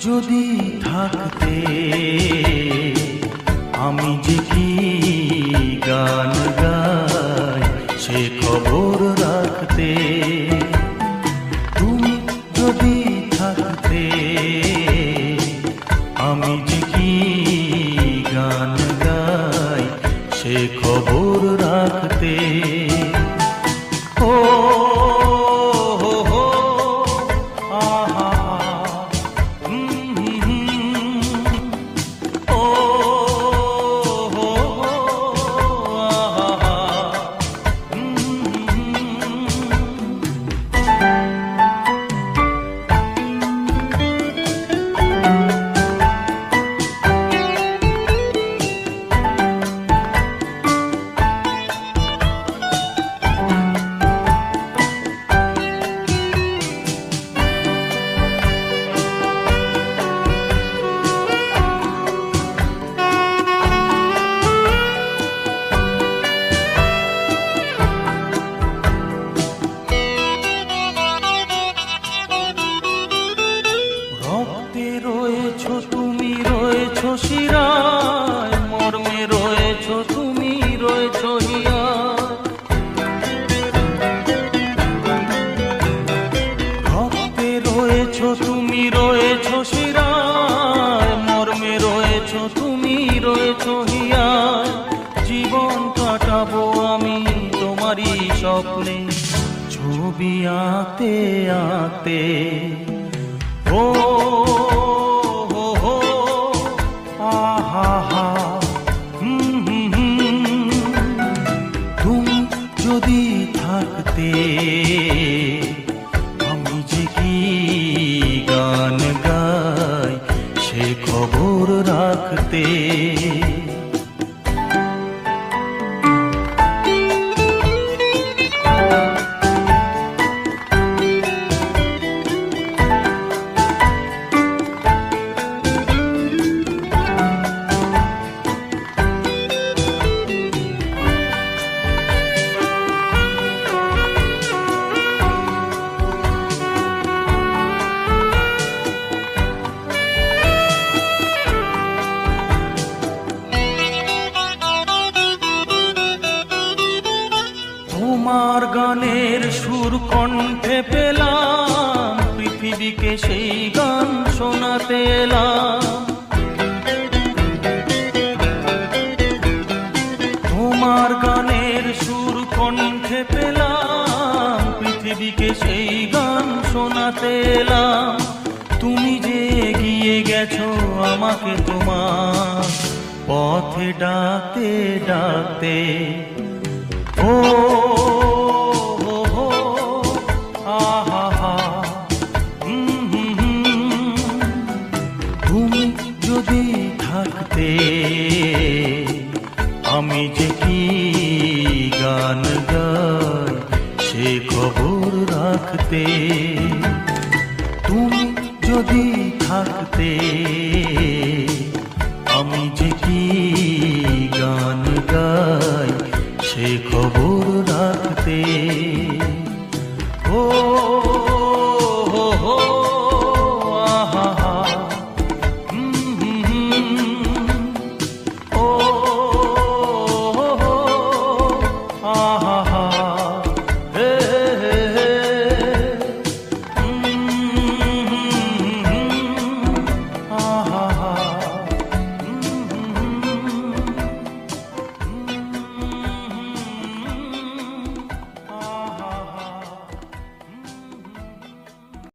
যদি থাকতে আমি যে কি গান গাই সে খবর রাখতে, তুমি যদি থাকতে আমি যে কি গান গাই সে খবর রাখতে। ও রয়েছো তুমি রয়েছো শিরায়, মর্মে রয়েছো তুমি রয়েছো হিয়ায়, ভক্তে রয়েছো তুমি রয়েছো শিরায়, মর্মে রয়েছো তুমি রয়েছো হিয়ায়। জীবন কাটাবো আমি তোমারই স্বপ্নে, ছবি আঁকতে আঁকতে। ও তুমি যদি থাকতে আমি যে কি গান গাই সে খবর রাখতে। তোমার গানের সুর কণ্ঠে পেলাম, পৃথিবীকে সেই গান শোনাতে এলাম। তোমার গানের সুর কণ্ঠে পেলাম, পৃথিবীকে সেই গান শোনাতে এলাম। তুমি যে এগিয়ে গেছো আমাকে তোমার পথে ডাকতে ডাকতে। ও তুমি যদি থাকতে আমি যে কি গান গাই সে খবর রাখতে। তুমি যদি থাকতে আমি যে কি গান গাই সে খবর রাখতে। ও